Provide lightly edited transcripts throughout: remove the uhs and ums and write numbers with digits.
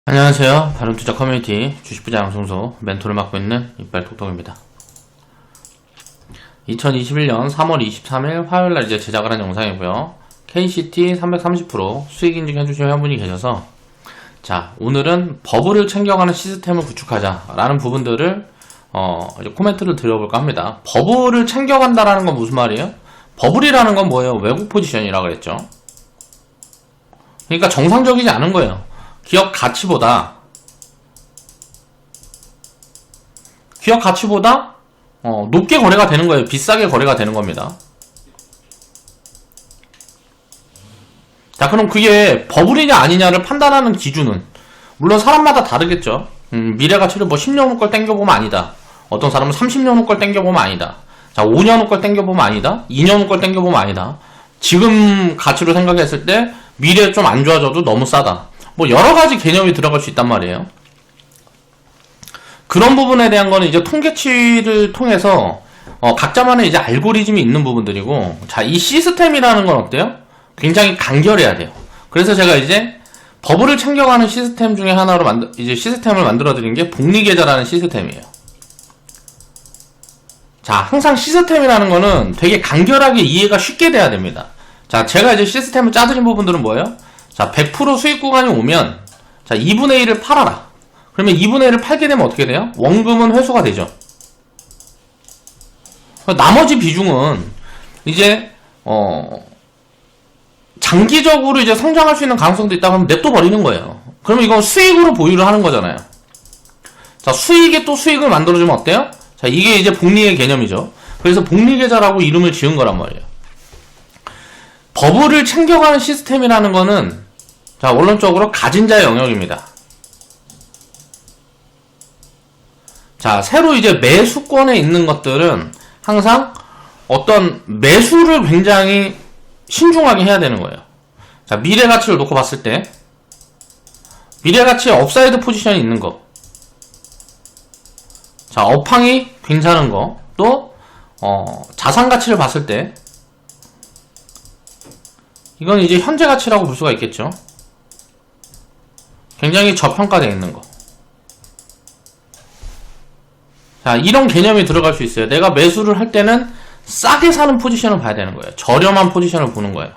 안녕하세요. 바른투자 커뮤니티 주식부자 양승소 멘토를 맡고 있는 이빨톡톡입니다. 2021년 3월 23일 화요일날 이제 제작을 한 영상이고요. KCT 330% 수익 인증해주신 회원분이 계셔서 자, 오늘은 버블을 챙겨가는 시스템을 구축하자 라는 부분들을 이제 코멘트를 드려볼까 합니다. 버블을 챙겨간다라는 건 무슨 말이에요? 버블이라는 건 뭐예요? 외국 포지션이라고 그랬죠. 그러니까 정상적이지 않은 거예요. 기업 가치보다 높게 거래가 되는 거예요. 비싸게 거래가 되는 겁니다. 자, 그럼 그게 버블이냐 아니냐를 판단하는 기준은 물론 사람마다 다르겠죠. 미래가치를 뭐 10년 후 걸 땡겨보면 아니다. 어떤 사람은 30년 후 걸 땡겨보면 아니다. 자, 5년 후 걸 땡겨보면 아니다. 2년 후 걸 땡겨보면 아니다. 지금 가치로 생각했을 때 미래 좀 안 좋아져도 너무 싸다. 뭐 여러가지 개념이 들어갈 수 있단 말이에요. 그런 부분에 대한 거는 이제 통계치를 통해서 각자만의 이제 알고리즘이 있는 부분들이고, 자, 이 시스템이라는 건 어때요? 굉장히 간결해야 돼요. 그래서 제가 이제 버블을 챙겨가는 시스템 중에 하나로 시스템을 만들어 드린 게 복리계좌라는 시스템이에요. 자, 항상 시스템이라는 거는 되게 간결하게 이해가 쉽게 돼야 됩니다. 자, 제가 이제 시스템을 짜드린 부분들은 뭐예요? 자, 100% 수익 구간이 오면, 자, 2분의 1을 팔아라. 그러면 2분의 1을 팔게 되면 어떻게 돼요? 원금은 회수가 되죠. 나머지 비중은, 이제, 장기적으로 이제 성장할 수 있는 가능성도 있다 그러면 냅둬 버리는 거예요. 그러면 이건 수익으로 보유를 하는 거잖아요. 자, 수익에 또 수익을 만들어주면 어때요? 자, 이게 이제 복리의 개념이죠. 그래서 복리계좌라고 이름을 지은 거란 말이에요. 버블을 챙겨가는 시스템이라는 거는, 자, 원론적으로 가진 자의 영역입니다. 자, 새로 이제 매수권에 있는 것들은 항상 어떤 매수를 굉장히 신중하게 해야 되는 거예요. 자, 미래 가치를 놓고 봤을 때, 미래 가치에 업사이드 포지션이 있는 거. 자, 업황이 괜찮은 거. 또, 자산 가치를 봤을 때, 이건 이제 현재 가치라고 볼 수가 있겠죠. 굉장히 저평가되어 있는 거. 자, 이런 개념이 들어갈 수 있어요. 내가 매수를 할 때는 싸게 사는 포지션을 봐야 되는 거예요. 저렴한 포지션을 보는 거예요.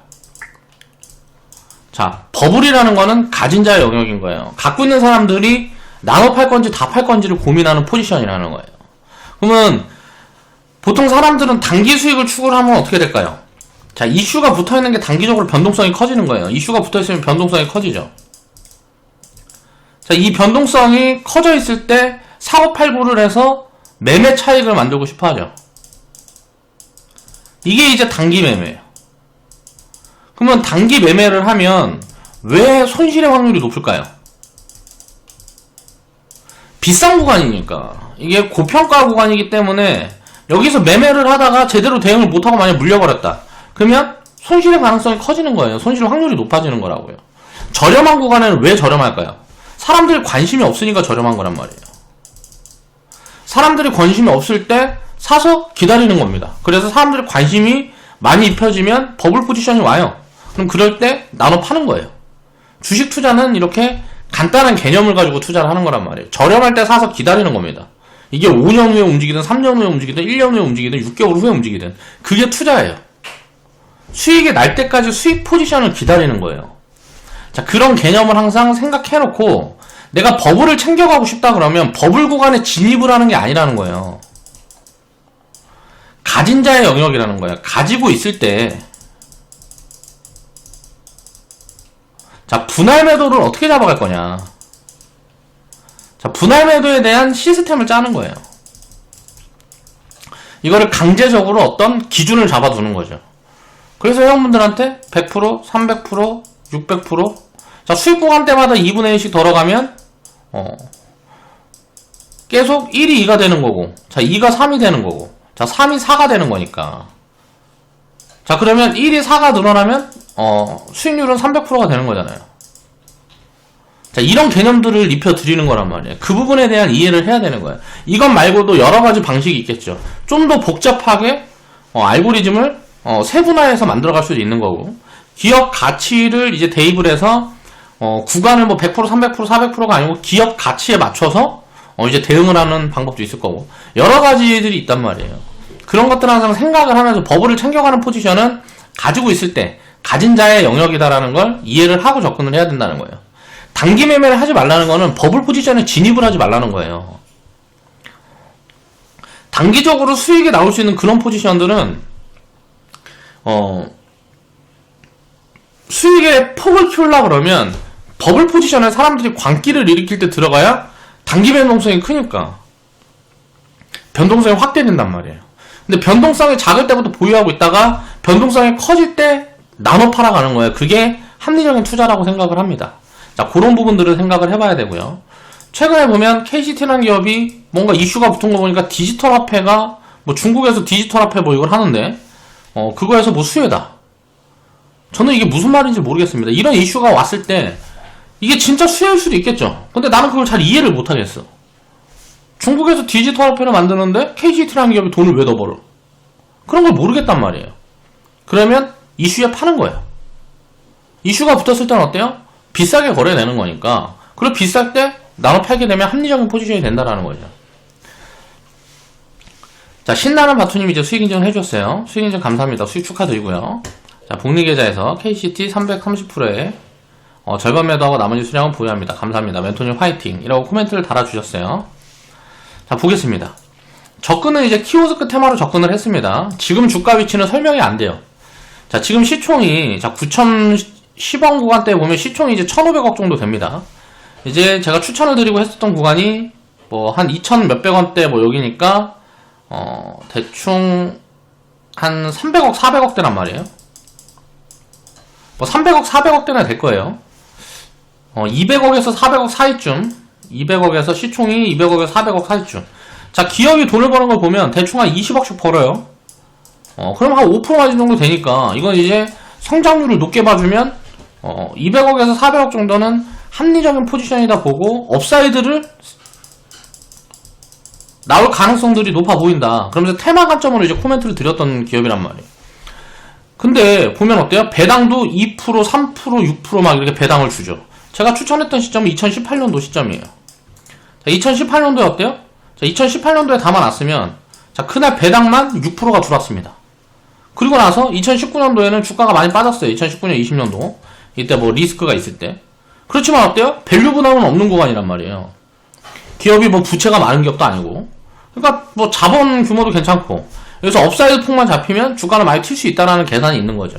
자, 버블이라는 거는 가진 자의 영역인 거예요. 갖고 있는 사람들이 나눠 팔 건지 다 팔 건지를 고민하는 포지션이라는 거예요. 그러면 보통 사람들은 단기 수익을 추구를 하면 어떻게 될까요? 자, 이슈가 붙어있는 게 단기적으로 변동성이 커지는 거예요. 이슈가 붙어있으면 변동성이 커지죠. 자, 이 변동성이 커져 있을 때 사고팔고를 해서 매매 차익을 만들고 싶어 하죠. 이게 이제 단기 매매예요. 그러면 단기 매매를 하면 왜 손실의 확률이 높을까요? 비싼 구간이니까. 이게 고평가 구간이기 때문에 여기서 매매를 하다가 제대로 대응을 못하고 만약 물려버렸다. 그러면 손실의 가능성이 커지는 거예요. 손실 확률이 높아지는 거라고요. 저렴한 구간에는 왜 저렴할까요? 사람들이 관심이 없으니까 저렴한 거란 말이에요. 사람들이 관심이 없을 때 사서 기다리는 겁니다. 그래서 사람들이 관심이 많이 입혀지면 버블 포지션이 와요. 그럼 그럴 때 나눠 파는 거예요. 주식 투자는 이렇게 간단한 개념을 가지고 투자를 하는 거란 말이에요. 저렴할 때 사서 기다리는 겁니다. 이게 5년 후에 움직이든 3년 후에 움직이든 1년 후에 움직이든 6개월 후에 움직이든 그게 투자예요. 수익이 날 때까지 수익 포지션을 기다리는 거예요. 자, 그런 개념을 항상 생각해놓고 내가 버블을 챙겨가고 싶다 그러면 버블 구간에 진입을 하는 게 아니라는 거예요. 가진 자의 영역이라는 거예요. 가지고 있을 때, 자, 분할 매도를 어떻게 잡아갈 거냐. 자, 분할 매도에 대한 시스템을 짜는 거예요. 이거를 강제적으로 어떤 기준을 잡아두는 거죠. 그래서 회원분들한테 100%, 300%, 600%, 자, 수익 구간 때마다 2분의 1씩 덜어가면, 계속 1이 2가 되는 거고, 자, 2가 3이 되는 거고, 자, 3이 4가 되는 거니까. 자, 그러면 1이 4가 늘어나면, 수익률은 300%가 되는 거잖아요. 자, 이런 개념들을 입혀드리는 거란 말이에요. 그 부분에 대한 이해를 해야 되는 거예요. 이것 말고도 여러 가지 방식이 있겠죠. 좀 더 복잡하게, 알고리즘을 세분화해서 만들어갈 수도 있는 거고, 기업 가치를 이제 대입을 해서 구간을 뭐 100%, 300%, 400%가 아니고 기업 가치에 맞춰서 이제 대응을 하는 방법도 있을 거고 여러 가지들이 있단 말이에요. 그런 것들 항상 생각을 하면서 버블을 챙겨가는 포지션은 가지고 있을 때 가진 자의 영역이다라는 걸 이해를 하고 접근을 해야 된다는 거예요. 단기 매매를 하지 말라는 거는 버블 포지션에 진입을 하지 말라는 거예요. 단기적으로 수익이 나올 수 있는 그런 포지션들은 수익의 폭을 키우려고 그러면 버블 포지션에 사람들이 광기를 일으킬 때 들어가야 단기 변동성이 크니까 변동성이 확대된단 말이에요. 근데 변동성이 작을 때부터 보유하고 있다가 변동성이 커질 때 나눠 팔아가는 거예요. 그게 합리적인 투자라고 생각을 합니다. 자, 그런 부분들을 생각을 해봐야 되고요. 최근에 보면 KCT라는 기업이 뭔가 이슈가 붙은 거 보니까 디지털 화폐가 뭐 중국에서 디지털 화폐 뭐 이걸 하는데 그거에서 뭐 수혜다. 저는 이게 무슨 말인지 모르겠습니다. 이런 이슈가 왔을 때 이게 진짜 수혜일 수도 있겠죠. 근데 나는 그걸 잘 이해를 못하겠어. 중국에서 디지털 화폐를 만드는데 KCT라는 기업이 돈을 왜 더 벌어? 그런 걸 모르겠단 말이에요. 그러면 이슈에 파는 거예요. 이슈가 붙었을 때는 어때요? 비싸게 거래되는 거니까. 그리고 비쌀 때 나눠 팔게 되면 합리적인 포지션이 된다라는 거죠. 자, 신나는 바투님 이제 수익 인증을 해줬어요. 수익 인증 감사합니다. 수익 축하드리고요. 자, 복리계좌에서 KCT 330%에 절반 매도하고 나머지 수량은 보유합니다. 감사합니다. 멘토님 화이팅! 이라고 코멘트를 달아주셨어요. 자, 보겠습니다. 접근은 이제 키오스크 테마로 접근을 했습니다. 지금 주가 위치는 설명이 안 돼요. 자, 지금 시총이, 자, 9,010원 구간대에 보면 시총이 이제 1,500억 정도 됩니다. 이제 제가 추천을 드리고 했었던 구간이, 뭐, 한 2,000 몇백 원대 뭐 여기니까, 대충, 한 300억, 400억대란 말이에요. 뭐, 300억, 400억대나 될 거예요. 200억에서 400억 사이쯤, 200억에서 시총이 200억에서 400억 사이쯤. 자, 기업이 돈을 버는 걸 보면 대충 한 20억씩 벌어요. 그럼 한 5% 마진 정도 되니까 이건 이제 성장률을 높게 봐주면 200억에서 400억 정도는 합리적인 포지션이다 보고 업사이드를 나올 가능성들이 높아 보인다. 그러면서 테마 관점으로 이제 코멘트를 드렸던 기업이란 말이에요. 근데 보면 어때요? 배당도 2%, 3%, 6% 막 이렇게 배당을 주죠. 제가 추천했던 시점은 2018년도 시점이에요. 자, 2018년도에 어때요? 자, 2018년도에 담아놨으면 자, 그날 배당만 6%가 들어왔습니다. 그리고 나서 2019년도에는 주가가 많이 빠졌어요. 2019년, 20년도. 이때 뭐 리스크가 있을 때. 그렇지만 어때요? 밸류 부담은 없는 구간이란 말이에요. 기업이 뭐 부채가 많은 기업도 아니고. 그러니까 뭐 자본 규모도 괜찮고. 여기서 업사이드 폭만 잡히면 주가를 많이 튈 수 있다는 계산이 있는 거죠.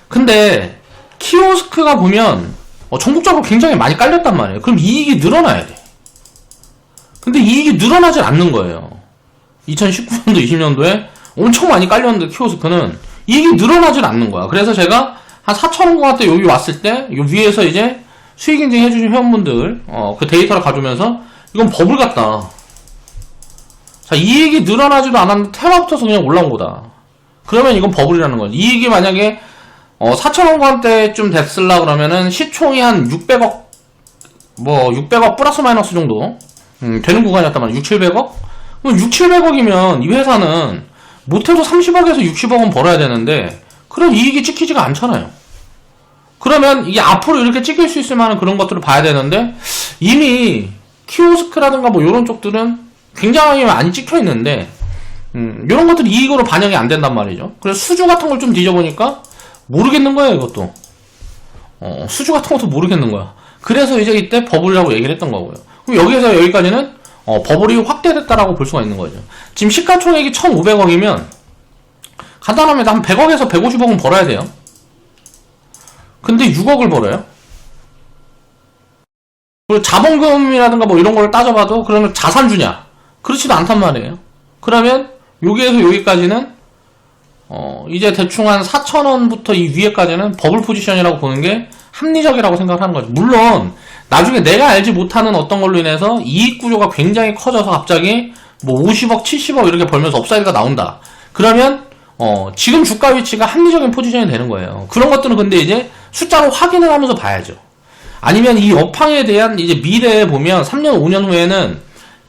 근데 키오스크가 보면 전국적으로 굉장히 많이 깔렸단 말이에요. 그럼 이익이 늘어나야 돼. 근데 이익이 늘어나질 않는 거예요. 2019년도, 20년도에 엄청 많이 깔렸는데 키오스크는 이익이 늘어나질 않는 거야. 그래서 제가 한 4,000원 구간대 여기 왔을 때 요 위에서 이제 수익 인증 해주신 회원분들 그 데이터를 가져오면서 이건 버블 같다. 자, 이익이 늘어나지도 않았는데 테마 붙어서 그냥 올라온 거다. 그러면 이건 버블이라는 거지. 이익이 만약에 4,000원 구간대쯤 됐을라 그러면은 시총이 한 600억 뭐 600억 플러스 마이너스 정도 되는 구간이었단 말이야. 6, 700억? 그럼 6, 700억이면 이 회사는 못해도 30억에서 60억은 벌어야 되는데 그런 이익이 찍히지가 않잖아요. 그러면 이게 앞으로 이렇게 찍힐 수 있을 만한 그런 것들을 봐야 되는데 이미 키오스크라든가 뭐 이런 쪽들은 굉장히 많이 찍혀 있는데 이런 것들이 이익으로 반영이 안 된단 말이죠. 그래서 수주 같은 걸 좀 뒤져보니까 모르겠는 거예요. 이것도 수주 같은 것도 모르겠는 거야. 그래서 이제 이때 버블이라고 얘기를 했던 거고요. 그럼 여기에서 여기까지는 버블이 확대됐다라고 볼 수가 있는 거죠. 지금 시가총액이 1,500억이면 간단합니다. 한 100억에서 150억은 벌어야 돼요. 근데 6억을 벌어요. 그리고 자본금이라든가 뭐 이런 걸 따져봐도 그러면 자산주냐? 그렇지도 않단 말이에요. 그러면 여기에서 여기까지는 이제 대충 한 4,000원부터 이 위에까지는 버블 포지션이라고 보는 게 합리적이라고 생각을 하는 거죠. 물론 나중에 내가 알지 못하는 어떤 걸로 인해서 이익 구조가 굉장히 커져서 갑자기 뭐 50억, 70억 이렇게 벌면서 업사이드가 나온다. 그러면 지금 주가 위치가 합리적인 포지션이 되는 거예요. 그런 것들은 근데 이제 숫자로 확인을 하면서 봐야죠. 아니면 이 업황에 대한 이제 미래에 보면 3년, 5년 후에는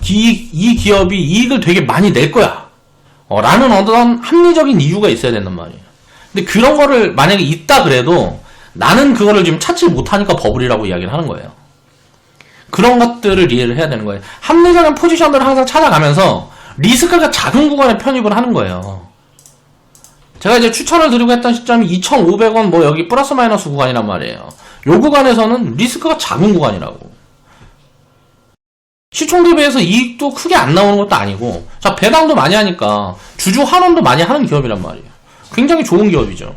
이 기업이 이익을 되게 많이 낼 거야. 라는 어떤 합리적인 이유가 있어야 된단 말이에요. 근데 그런 거를 만약에 있다 그래도 나는 그거를 지금 찾지 못하니까 버블이라고 이야기를 하는 거예요. 그런 것들을 이해를 해야 되는 거예요. 합리적인 포지션들을 항상 찾아가면서 리스크가 작은 구간에 편입을 하는 거예요. 제가 이제 추천을 드리고 했던 시점이 2,500원 뭐 여기 플러스 마이너스 구간이란 말이에요. 요 구간에서는 리스크가 작은 구간이라고. 시총 대비해서 이익도 크게 안 나오는 것도 아니고, 자, 배당도 많이 하니까 주주 환원도 많이 하는 기업이란 말이에요. 굉장히 좋은 기업이죠.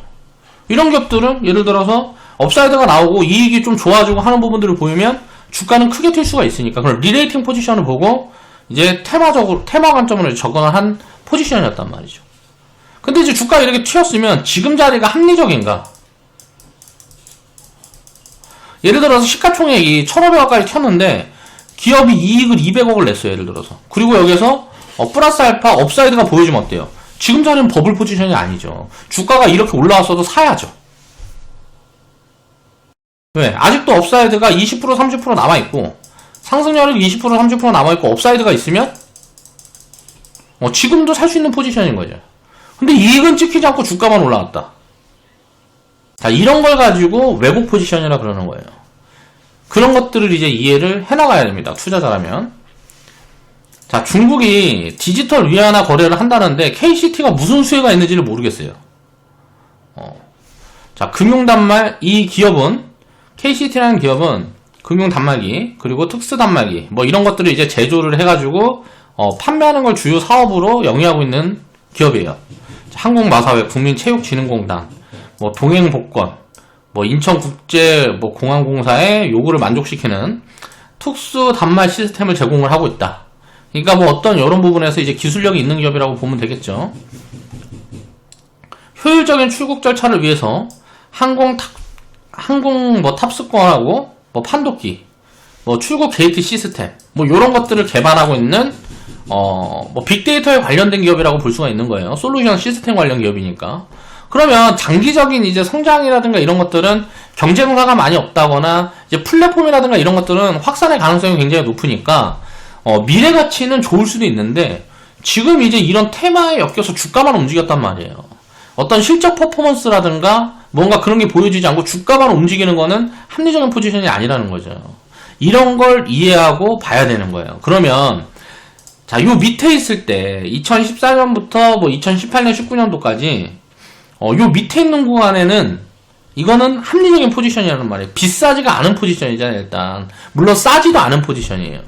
이런 기업들은 예를 들어서 업사이드가 나오고 이익이 좀 좋아지고 하는 부분들을 보이면 주가는 크게 튈 수가 있으니까, 그럼 리레이팅 포지션을 보고 이제 테마 관점으로 접근을 한 포지션이었단 말이죠. 근데 이제 주가가 이렇게 튀었으면 지금 자리가 합리적인가? 예를 들어서 시가총액이 1,500억까지 튀었는데 기업이 이익을 200억을 냈어요. 예를 들어서. 그리고 여기서 플러스 알파 업사이드가 보여주면 어때요? 지금 자리는 버블 포지션이 아니죠. 주가가 이렇게 올라왔어도 사야죠. 왜? 아직도 업사이드가 20% 30% 남아있고 상승률이 20% 30% 남아있고 업사이드가 있으면 지금도 살 수 있는 포지션인 거죠. 근데 이익은 찍히지 않고 주가만 올라왔다. 자, 이런 걸 가지고 왜곡 포지션이라 그러는 거예요. 그런 것들을 이제 이해를 해나가야 됩니다. 투자자라면. 자, 중국이 디지털 위안화 거래를 한다는데 KCT가 무슨 수혜가 있는지를 모르겠어요. 자, 금융단말, 이 기업은, KCT라는 기업은 금융단말기, 그리고 특수단말기, 뭐 이런 것들을 이제 제조를 해가지고, 판매하는 걸 주요 사업으로 영위하고 있는 기업이에요. 한국마사회, 국민체육진흥공단, 뭐 동행복권, 뭐 인천국제 뭐 공항공사의 요구를 만족시키는 특수 단말 시스템을 제공을 하고 있다. 그러니까 뭐 어떤 이런 부분에서 이제 기술력이 있는 기업이라고 보면 되겠죠. 효율적인 출국 절차를 위해서 항공 뭐 탑승권하고 뭐 판독기, 뭐 출국 게이트 시스템, 뭐 이런 것들을 개발하고 있는 뭐 빅데이터에 관련된 기업이라고 볼 수가 있는 거예요. 솔루션 시스템 관련 기업이니까. 그러면 장기적인 이제 성장이라든가 이런 것들은 경쟁사가 많이 없다거나 이제 플랫폼이라든가 이런 것들은 확산의 가능성이 굉장히 높으니까 미래 가치는 좋을 수도 있는데 지금 이제 이런 테마에 엮여서 주가만 움직였단 말이에요. 어떤 실적 퍼포먼스라든가 뭔가 그런 게 보여지지 않고 주가만 움직이는 거는 합리적인 포지션이 아니라는 거죠. 이런 걸 이해하고 봐야 되는 거예요. 그러면 자, 요 밑에 있을 때 2014년부터 뭐 2018년 19년도까지 요 밑에 있는 구간에는 이거는 합리적인 포지션이라는 말이에요. 비싸지가 않은 포지션이잖아요. 일단 물론 싸지도 않은 포지션이에요.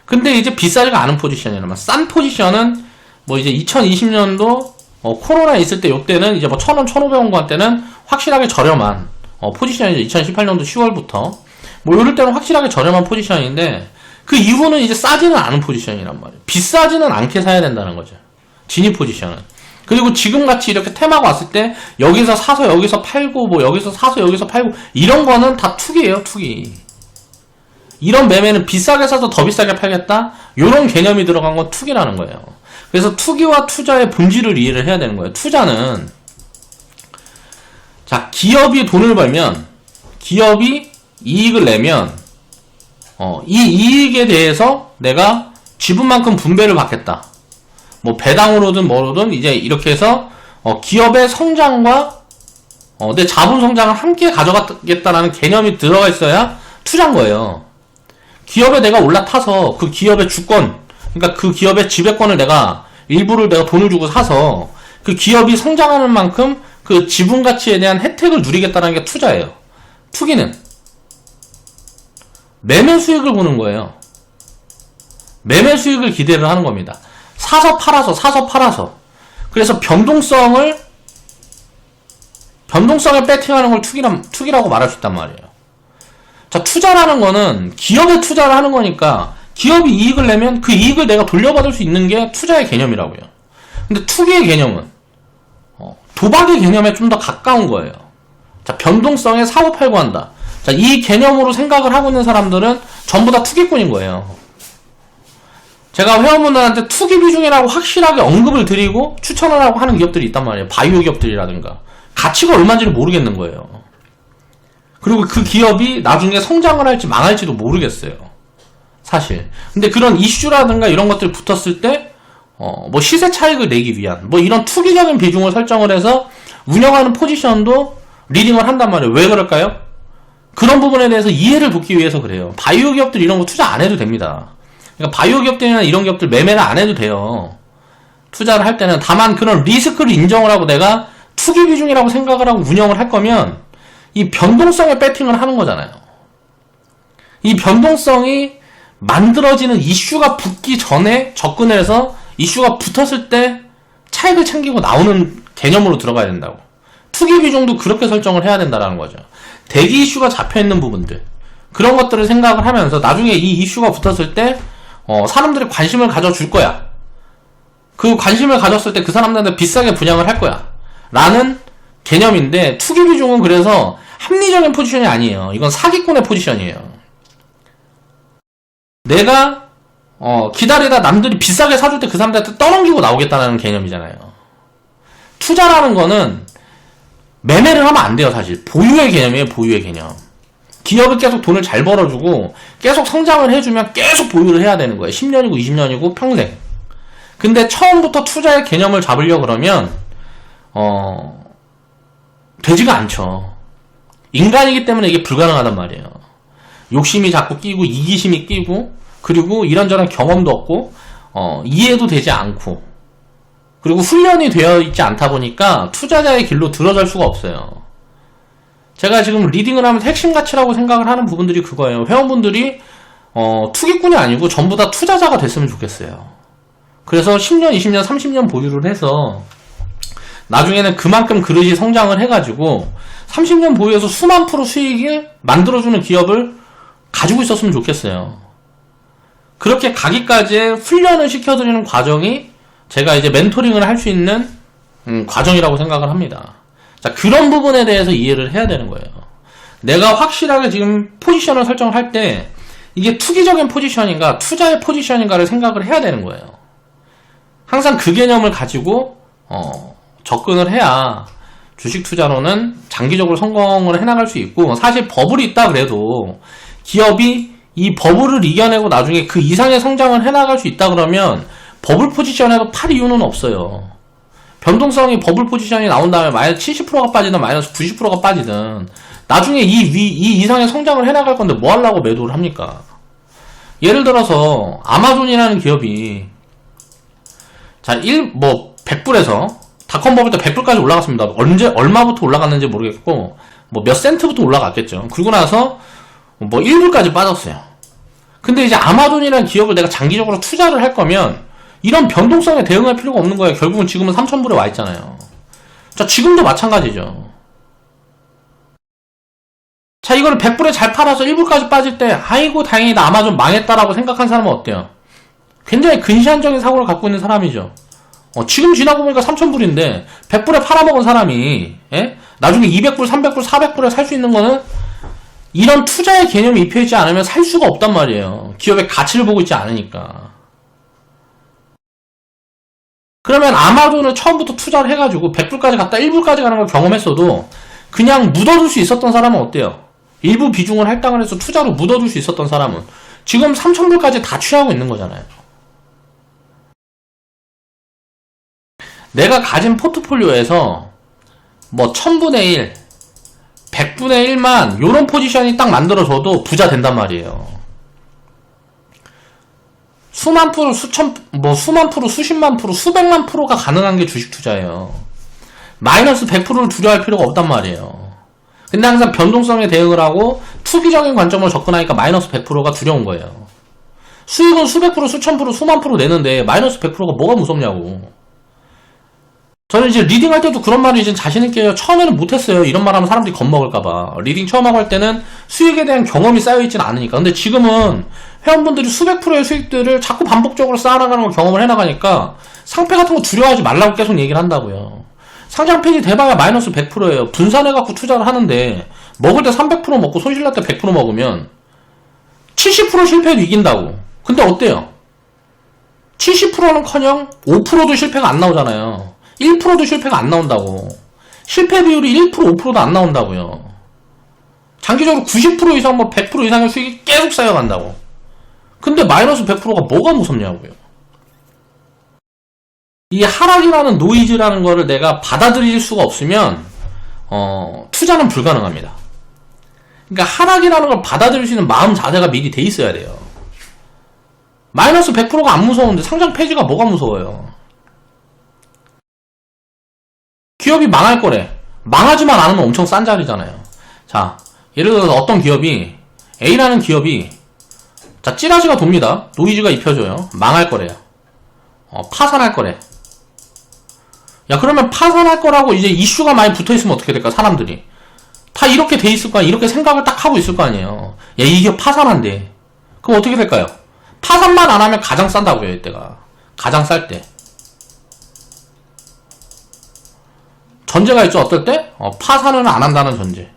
근데 이제 비싸지가 않은 포지션이란 말이에요. 싼 포지션은 뭐 이제 2020년도 코로나 있을 때 요때는 이제 뭐 1,000원 1,500원 구간때는 확실하게 저렴한 포지션이 이제 2018년도 10월부터 뭐 요럴 때는 확실하게 저렴한 포지션인데 그 이후는 이제 싸지는 않은 포지션이란 말이에요. 비싸지는 않게 사야 된다는 거죠. 진입 포지션은. 그리고 지금같이 이렇게 테마가 왔을 때 여기서 사서 여기서 팔고 뭐 여기서 사서 여기서 팔고 이런 거는 다 투기예요. 투기. 이런 매매는 비싸게 사서 더 비싸게 팔겠다? 이런 개념이 들어간 건 투기라는 거예요. 그래서 투기와 투자의 본질을 이해를 해야 되는 거예요. 투자는 자, 기업이 돈을 벌면 기업이 이익을 내면 이 이익에 대해서 내가 지분만큼 분배를 받겠다. 뭐 배당으로든 뭐로든 이제 이렇게 해서 기업의 성장과 내 자본 성장을 함께 가져가겠다라는 개념이 들어가 있어야 투자인 거예요. 기업에 내가 올라타서 그 기업의 주권, 그러니까 그 기업의 지배권을 내가 일부를 내가 돈을 주고 사서 그 기업이 성장하는 만큼 그 지분 가치에 대한 혜택을 누리겠다는 게 투자예요. 투기는 매매 수익을 보는 거예요. 매매 수익을 기대를 하는 겁니다. 사서 팔아서. 그래서 변동성에 배팅하는 걸 투기라고 말할 수 있단 말이에요. 자, 투자라는 거는 기업에 투자를 하는 거니까 기업이 이익을 내면 그 이익을 내가 돌려받을 수 있는 게 투자의 개념이라고요. 근데 투기의 개념은 도박의 개념에 좀 더 가까운 거예요. 자, 변동성에 사고 팔고 한다. 자, 이 개념으로 생각을 하고 있는 사람들은 전부 다 투기꾼인 거예요. 제가 회원분들한테 투기 비중이라고 확실하게 언급을 드리고 추천을 하고 하는 기업들이 있단 말이에요. 바이오 기업들이라든가. 가치가 얼마인지를 모르겠는 거예요. 그리고 그 기업이 나중에 성장을 할지 망할지도 모르겠어요. 사실. 근데 그런 이슈라든가 이런 것들이 붙었을 때, 뭐 시세 차익을 내기 위한, 뭐 이런 투기적인 비중을 설정을 해서 운영하는 포지션도, 리딩을 한단 말이에요. 왜 그럴까요? 그런 부분에 대해서 이해를 돕기 위해서 그래요. 바이오 기업들 이런 거 투자 안 해도 됩니다. 그러니까 바이오 기업들이나 이런 기업들 매매를 안 해도 돼요. 투자를 할 때는. 다만 그런 리스크를 인정을 하고 내가 투기 비중이라고 생각을 하고 운영을 할 거면 이 변동성에 배팅을 하는 거잖아요. 이 변동성이 만들어지는 이슈가 붙기 전에 접근을 해서 이슈가 붙었을 때 차익을 챙기고 나오는 개념으로 들어가야 된다고. 투기 비중도 그렇게 설정을 해야 된다는 거죠. 대기 이슈가 잡혀있는 부분들, 그런 것들을 생각을 하면서 나중에 이 이슈가 붙었을 때 사람들이 관심을 가져줄 거야. 그 관심을 가졌을 때 그 사람들한테 비싸게 분양을 할 거야 라는 개념인데, 투기 비중은 그래서 합리적인 포지션이 아니에요. 이건 사기꾼의 포지션이에요. 내가 기다리다 남들이 비싸게 사줄 때 그 사람들한테 떠넘기고 나오겠다는 개념이잖아요. 투자라는 거는 매매를 하면 안 돼요. 사실 보유의 개념이에요. 보유의 개념. 기업을 계속 돈을 잘 벌어주고 계속 성장을 해주면 계속 보유를 해야 되는 거예요. 10년이고 20년이고 평생. 근데 처음부터 투자의 개념을 잡으려고 그러면 되지가 않죠. 인간이기 때문에 이게 불가능하단 말이에요. 욕심이 자꾸 끼고 이기심이 끼고, 그리고 이런저런 경험도 없고 이해도 되지 않고, 그리고 훈련이 되어 있지 않다 보니까 투자자의 길로 들어설 수가 없어요. 제가 지금 리딩을 하면서 핵심 가치라고 생각을 하는 부분들이 그거예요. 회원분들이 투기꾼이 아니고 전부 다 투자자가 됐으면 좋겠어요. 그래서 10년, 20년, 30년 보유를 해서 나중에는 그만큼 그릇이 성장을 해가지고 30년 보유해서 수만 프로 수익을 만들어주는 기업을 가지고 있었으면 좋겠어요. 그렇게 가기까지의 훈련을 시켜드리는 과정이 제가 이제 멘토링을 할 수 있는 과정이라고 생각을 합니다. 자, 그런 부분에 대해서 이해를 해야 되는 거예요. 내가 확실하게 지금 포지션을 설정을 할 때 이게 투기적인 포지션인가 투자의 포지션인가를 생각을 해야 되는 거예요. 항상 그 개념을 가지고 접근을 해야 주식 투자로는 장기적으로 성공을 해나갈 수 있고, 사실 버블이 있다 그래도 기업이 이 버블을 이겨내고 나중에 그 이상의 성장을 해나갈 수 있다 그러면 버블 포지션에도 팔 이유는 없어요. 변동성이 버블 포지션이 나온 다음에 마이너스 70%가 빠지든 마이너스 90%가 빠지든 나중에 이 이상의 성장을 해나갈 건데 뭐 하려고 매도를 합니까? 예를 들어서 아마존이라는 기업이 자, 100불에서 닷컴 버블 때 100불까지 올라갔습니다. 얼마부터 올라갔는지 모르겠고 뭐 몇 센트부터 올라갔겠죠. 그리고 나서 뭐 1불까지 빠졌어요. 근데 이제 아마존이라는 기업을 내가 장기적으로 투자를 할 거면 이런 변동성에 대응할 필요가 없는 거예요. 결국은 지금은 3,000불에 와 있잖아요. 자, 지금도 마찬가지죠. 자, 이거를 100불에 잘 팔아서 1불까지 빠질 때 아이고 다행이다 아마존 망했다라고 생각한 사람은 어때요? 굉장히 근시안적인 사고를 갖고 있는 사람이죠. 지금 지나고 보니까 3,000불인데 100불에 팔아먹은 사람이 나중에 200불, 300불, 400불에 살 수 있는 거는 이런 투자의 개념이 입혀있지 않으면 살 수가 없단 말이에요. 기업의 가치를 보고 있지 않으니까. 그러면 아마존을 처음부터 투자를 해가지고 100불까지 갔다 1불까지 가는 걸 경험했어도 그냥 묻어둘 수 있었던 사람은 어때요? 일부 비중을 할당을 해서 투자로 묻어둘 수 있었던 사람은 지금 3,000불까지 다 취하고 있는 거잖아요. 내가 가진 포트폴리오에서 뭐 1000분의 1, 100분의 1만 요런 포지션이 딱 만들어져도 부자 된단 말이에요. 수만 프로, 수만 프로, 수십만 프로, 수백만 프로가 가능한 게 주식 투자예요. 마이너스 100%를 두려워할 필요가 없단 말이에요. 근데 항상 변동성에 대응을 하고 투기적인 관점으로 접근하니까 마이너스 100%가 두려운 거예요. 수익은 수백 프로, 수천 프로, 수만 프로 내는데 마이너스 100%가 뭐가 무섭냐고. 저는 이제 리딩 할 때도 그런 말을 이제 자신있게 해요. 처음에는 못했어요. 이런 말 하면 사람들이 겁먹을까봐. 리딩 처음 하고 할 때는 수익에 대한 경험이 쌓여있지는 않으니까. 근데 지금은 회원분들이 수백 프로의 수익들을 자꾸 반복적으로 쌓아나가는 걸 경험을 해나가니까 상패 같은 거 두려워하지 말라고 계속 얘기를 한다고요. 상장폐지 대봐야 마이너스 100%예요. 분산해갖고 투자를 하는데 먹을 때 300% 먹고 손실날 때 100% 먹으면 70% 실패해도 이긴다고. 근데 어때요? 70%는커녕 5%도 실패가 안 나오잖아요. 1%도 실패가 안 나온다고. 실패 비율이 1%, 5%도 안 나온다고요. 장기적으로 90% 이상, 100% 이상의 수익이 계속 쌓여간다고. 근데 마이너스 100%가 뭐가 무섭냐고요. 이 하락이라는 노이즈라는 거를 내가 받아들일 수가 없으면 투자는 불가능합니다. 그러니까 하락이라는 걸 받아들일 수 있는 마음 자세가 미리 돼 있어야 돼요. 마이너스 100%가 안 무서운데 상장 폐지가 뭐가 무서워요. 기업이 망할 거래. 망하지만 않으면 엄청 싼 자리잖아요. 자, 예를 들어서 어떤 기업이, A라는 기업이, 자, 찌라시가 돕니다. 노이즈가 입혀져요. 망할 거래요. 파산할 거래. 야, 그러면 파산할 거라고 이제 이슈가 많이 붙어 있으면 어떻게 될까, 사람들이. 다 이렇게 돼 있을 거야. 이렇게 생각을 딱 하고 있을 거 아니에요. 야, 이 기업 파산한대. 그럼 어떻게 될까요? 파산만 안 하면 가장 싼다고요, 이때가. 가장 쌀 때. 전제가 있죠, 어떨 때? 파산은 안 한다는 전제.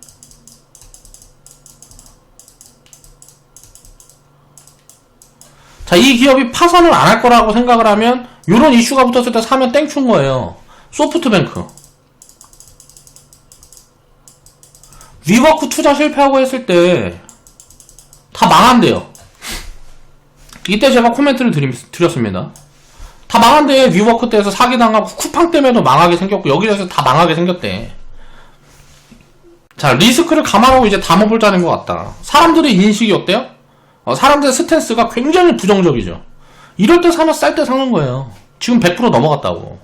자, 이 기업이 파산을 안 할 거라고 생각을 하면, 요런 이슈가 붙었을 때 사면 땡춘 거예요. 소프트뱅크. 위워크 투자 실패하고 했을 때, 다 망한대요. 이때 제가 코멘트를 드렸습니다. 다 망한데, 위워크 때에서 사기당하고, 쿠팡 때문에도 망하게 생겼고, 여기에서 다 망하게 생겼대. 자, 리스크를 감안하고 이제 담아볼 자는 것 같다. 사람들의 인식이 어때요? 사람들의 스탠스가 굉장히 부정적이죠. 이럴 때 사면 쌀 때 사는 거예요. 지금 100% 넘어갔다고.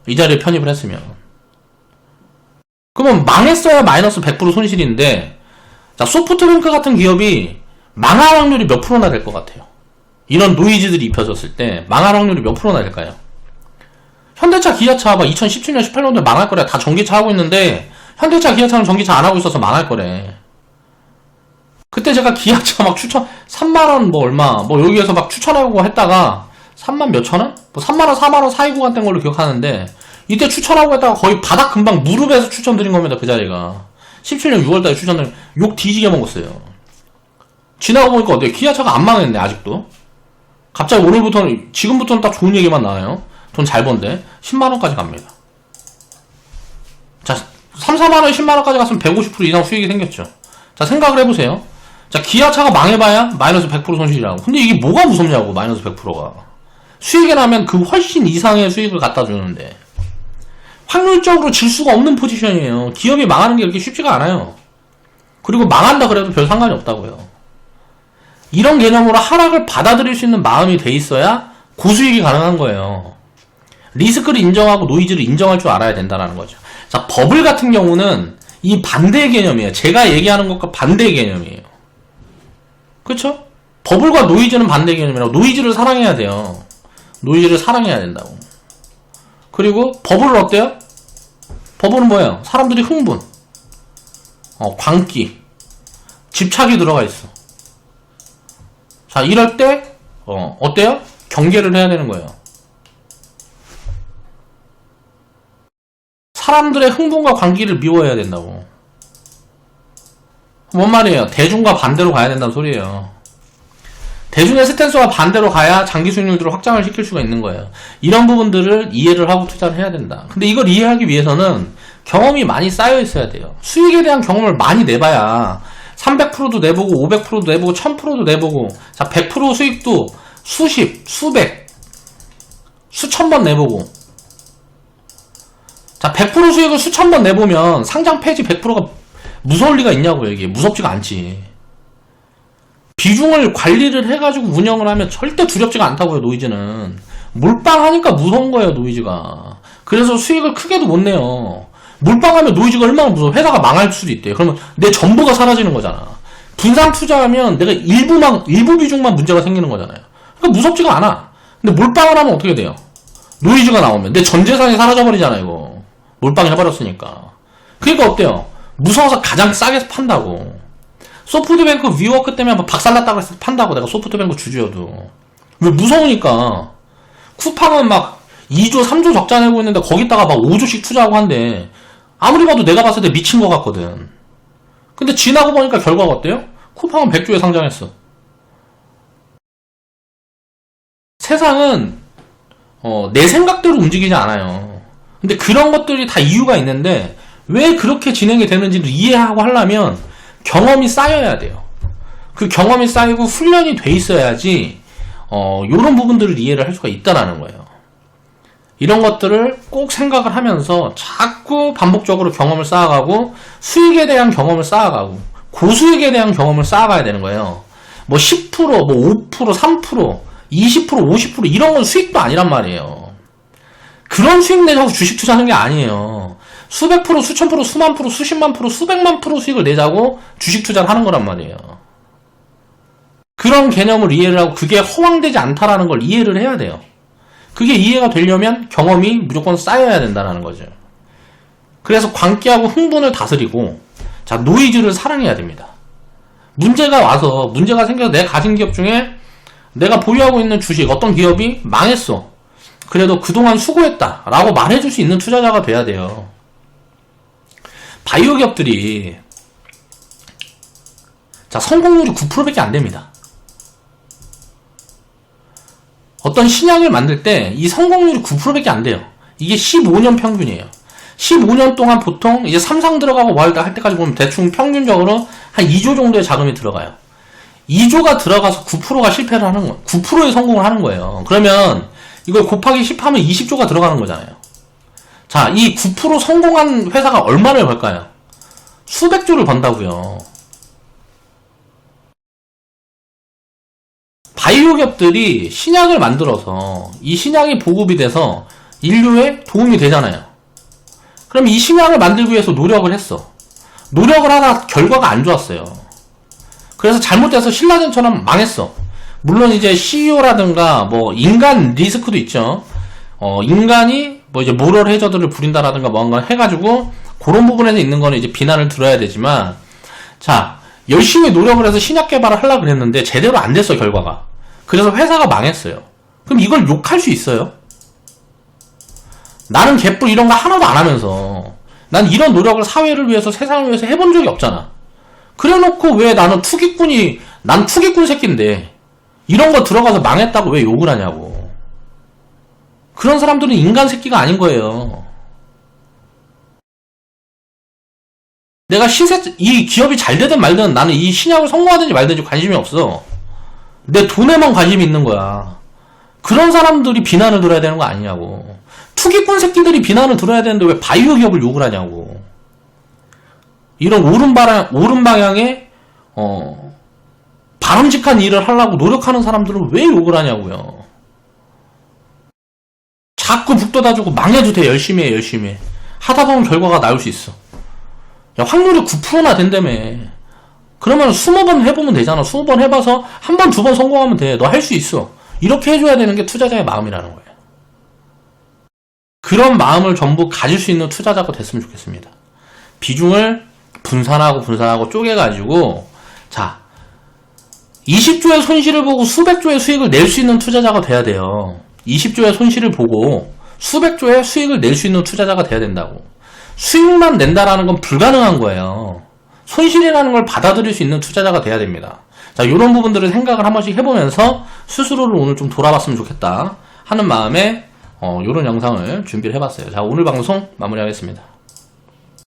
이 자리에 편입을 했으면. 그러면 망했어야 마이너스 100% 손실인데, 자, 소프트뱅크 같은 기업이 망할 확률이 몇 프로나 될 것 같아요? 이런 노이즈들이 입혀졌을 때 망할 확률이 몇 프로나 될까요? 현대차, 기아차 막 2017년, 18년도에 망할 거래. 다 전기차 하고 있는데 현대차, 기아차는 전기차 안 하고 있어서 망할 거래. 그때 제가 기아차 막 추천 3만원 뭐 얼마 뭐 여기에서 막 추천하고 했다가 3만 몇천원? 뭐 3만원, 4만원 사이 구간 된 걸로 기억하는데 이때 추천하고 했다가 거의 바닥 금방 무릎에서 추천드린 겁니다. 그 자리가 17년 6월달에 추천드린 욕 뒤지게 먹었어요. 지나고 보니까 어때요? 기아차가 안 망했네 아직도. 갑자기 오늘부터는, 지금부터는 딱 좋은 얘기만 나와요. 돈 잘 번데 10만원까지 갑니다. 자, 3, 4만원, 10만원까지 갔으면 150% 이상 수익이 생겼죠. 자, 생각을 해보세요. 자, 기아차가 망해봐야 마이너스 100% 손실이라고. 근데 이게 뭐가 무섭냐고, 마이너스 100%가. 수익에 나면 그 훨씬 이상의 수익을 갖다 주는데. 확률적으로 질 수가 없는 포지션이에요. 기업이 망하는 게 그렇게 쉽지가 않아요. 그리고 망한다 그래도 별 상관이 없다고요. 이런 개념으로 하락을 받아들일 수 있는 마음이 돼 있어야 고수익이 가능한 거예요. 리스크를 인정하고 노이즈를 인정할 줄 알아야 된다는 거죠. 자, 버블 같은 경우는 이 반대의 개념이에요. 제가 얘기하는 것과 반대의 개념이에요. 그쵸? 버블과 노이즈는 반대의 개념이라고. 노이즈를 사랑해야 돼요. 노이즈를 사랑해야 된다고. 그리고 버블은 어때요? 버블은 뭐예요? 사람들이 흥분, 광기, 집착이 들어가 있어. 자, 이럴 때 어때요? 경계를 해야 되는 거예요. 사람들의 흥분과 광기를 미워해야 된다고. 뭔 말이에요? 대중과 반대로 가야 된다는 소리예요. 대중의 스탠스와 반대로 가야 장기 수익률들을 확장을 시킬 수가 있는 거예요. 이런 부분들을 이해를 하고 투자를 해야 된다. 근데 이걸 이해하기 위해서는 경험이 많이 쌓여 있어야 돼요. 수익에 대한 경험을 많이 내봐야 300%도 내보고 500%도 내보고 1000%도 내보고, 자, 100% 수익도 수십, 수백, 수천 번 내보고. 자, 100% 수익을 수천 번 내보면 상장 폐지 100%가 무서울 리가 있냐고요. 이게 무섭지가 않지. 비중을 관리를 해가지고 운영을 하면 절대 두렵지가 않다고요. 노이즈는 몰빵하니까 무서운 거예요. 노이즈가. 그래서 수익을 크게도 못 내요. 몰빵하면 노이즈가 얼마나 무서워. 회사가 망할 수도 있대요. 그러면 내 전부가 사라지는 거잖아. 분산 투자하면 내가 일부 비중만 문제가 생기는 거잖아요. 그러니까 무섭지가 않아. 근데 몰빵을 하면 어떻게 돼요? 노이즈가 나오면 내 전 재산이 사라져버리잖아. 이거 몰빵 해버렸으니까. 그러니까 어때요? 무서워서 가장 싸게 판다고. 소프트뱅크 위워크 때문에 박살났다고 해서 판다고. 내가 소프트뱅크 주주여도. 왜? 무서우니까. 쿠팡은 막 2조 3조 적자 내고 있는데 거기다가 막 5조씩 투자하고 한대. 아무리 봐도 내가 봤을 때 미친 것 같거든. 근데 지나고 보니까 결과가 어때요? 쿠팡은 100조에 상장했어. 세상은 내 생각대로 움직이지 않아요. 근데 그런 것들이 다 이유가 있는데 왜 그렇게 진행이 되는지도 이해하고 하려면 경험이 쌓여야 돼요. 그 경험이 쌓이고 훈련이 돼 있어야지 요런 부분들을 이해를 할 수가 있다라는 거예요. 이런 것들을 꼭 생각을 하면서 자꾸 반복적으로 경험을 쌓아가고 수익에 대한 경험을 쌓아가고 고수익에 대한 경험을 쌓아가야 되는 거예요. 뭐 10%, 뭐 5%, 3%, 20%, 50% 이런 건 수익도 아니란 말이에요. 그런 수익 내자고 주식 투자하는 게 아니에요. 수백 프로, 수천 프로, 수만 프로, 수십만 프로, 수백만 프로 수익을 내자고 주식 투자를 하는 거란 말이에요. 그런 개념을 이해를 하고 그게 허황되지 않다라는 걸 이해를 해야 돼요. 그게 이해가 되려면 경험이 무조건 쌓여야 된다는 거죠. 그래서 광기하고 흥분을 다스리고 자 노이즈를 사랑해야 됩니다. 문제가 와서 문제가 생겨서 내가 가진 기업 중에 내가 보유하고 있는 주식 어떤 기업이 망했어. 그래도 그동안 수고했다 라고 말해줄 수 있는 투자자가 돼야 돼요. 바이오 기업들이 자 성공률이 9%밖에 안 됩니다. 어떤 신약을 만들 때 이 성공률이 9%밖에 안 돼요. 이게 15년 평균이에요. 15년 동안 보통 이제 삼상 들어가고 뭐 할 때까지 보면 대충 평균적으로 한 2조 정도의 자금이 들어가요. 2조가 들어가서 9%가 실패를 하는 거예요. 9%의 성공을 하는 거예요. 그러면 이걸 곱하기 10 하면 20조가 들어가는 거잖아요. 자, 이 9% 성공한 회사가 얼마를 벌까요? 수백조를 번다고요. 바이오 기업들이 신약을 만들어서 이 신약이 보급이 돼서 인류에 도움이 되잖아요. 그럼 이 신약을 만들기 위해서 노력을 했어. 노력을 하다 결과가 안 좋았어요. 그래서 잘못돼서 신라젠처럼 망했어. 물론 이제 CEO라든가 뭐 인간 리스크도 있죠. 인간이 뭐 이제 모럴 해저드를 부린다라든가 뭔가 해가지고 그런 부분에서 있는 거는 이제 비난을 들어야 되지만 자 열심히 노력을 해서 신약 개발을 하려고 그랬는데 제대로 안 됐어 결과가. 그래서 회사가 망했어요. 그럼 이걸 욕할 수 있어요? 나는 개뿔 이런 거 하나도 안 하면서 난 이런 노력을 사회를 위해서 세상을 위해서 해본 적이 없잖아. 그래놓고 왜 나는 난 투기꾼 새끼인데 이런 거 들어가서 망했다고 왜 욕을 하냐고. 그런 사람들은 인간 새끼가 아닌 거예요. 내가 이 기업이 잘 되든 말든 나는 이 신약을 성공하든지 말든지 관심이 없어. 내 돈에만 관심이 있는 거야. 그런 사람들이 비난을 들어야 되는 거 아니냐고. 투기꾼 새끼들이 비난을 들어야 되는데 왜 바이오 기업을 욕을 하냐고. 이런 옳은 방향에 바람직한 일을 하려고 노력하는 사람들은 왜 욕을 하냐고요. 자꾸 북돋아주고 망해도 돼. 열심히 해. 열심히 해. 하다 보면 결과가 나올 수 있어. 야, 확률이 9%나 된다며. 그러면 20번 해보면 되잖아. 20번 해봐서 한 번, 두 번 성공하면 돼. 너 할 수 있어. 이렇게 해줘야 되는 게 투자자의 마음이라는 거예요. 그런 마음을 전부 가질 수 있는 투자자가 됐으면 좋겠습니다. 비중을 분산하고 쪼개가지고 자 20조의 손실을 보고 수백조의 수익을 낼 수 있는 투자자가 돼야 돼요. 20조의 손실을 보고 수백조의 수익을 낼 수 있는 투자자가 돼야 된다고. 수익만 낸다라는 건 불가능한 거예요. 손실이라는 걸 받아들일 수 있는 투자자가 돼야 됩니다. 자, 이런 부분들을 생각을 한 번씩 해보면서 스스로를 오늘 좀 돌아봤으면 좋겠다 하는 마음에 이런 영상을 준비를 해봤어요. 자, 오늘 방송 마무리하겠습니다.